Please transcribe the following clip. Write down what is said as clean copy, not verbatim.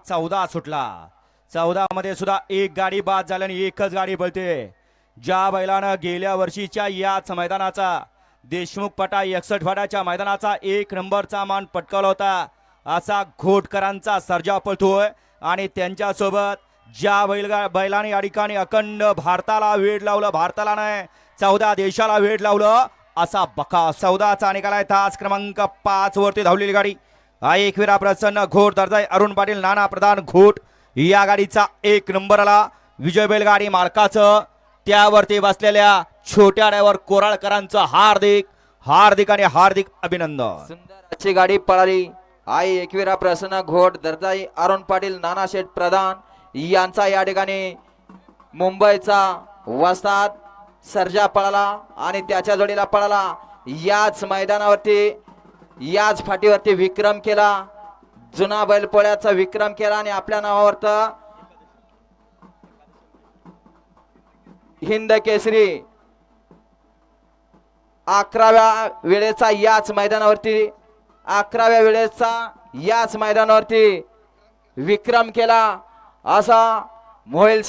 14 सुटला. 14 मध्ये सुद्धा एक गाडी बाद झाल्याने एकच गाडी पळते. ज्या बैलानं गेल्या वर्षीच्या याच मैदानाचा देशमुख पटा 61 फाट्याच्या मैदानाचा 1 नंबरचा मान पटकावला होता असा घोटकरांचा सर्जा पळतोय. आणि त्यांच्या सोबत ज्या बैलाने या ठिकाणी अखंड भारताला वेड लावलं, भारताला नाही 14 देशाला वेड लावलं असा बका. 14चा निकाल आहे. तास क्रमांक 5 वरती धावलेली गाडी एकविरा प्रसन्न घोट दर्जाई अरुण पाटील नाना प्रधान घोट या गाडीचा 1 नंबर आला. विजय बैलगाडी मालकाचं त्यावरती बसलेल्या छोट्या ड्रायव्हर कोराळकरांचं हार्दिक हार्दिक आणि हार्दिक अभिनंदन. सुंदर अशी गाडी पळाली. आई एकविरा प्रसन्न घोट दर्जाई अरुण पाटील नानाशेठ प्रधान यांचा या ठिकाणी मुंबईचा वस्ताद सर्जा पळाला आणि त्याच्या जोडीला पळाला. याच मैदानावरती याच फाटीवरती विक्रम केला, जुना बैलपोळ्याचा विक्रम केला आणि आपल्या नावावरत हिंद केसरी 11व्या वेळेचा याच मैदानावरती 11व्या वेळेचा याच मैदानावरती विक्रम केला असा मोहिल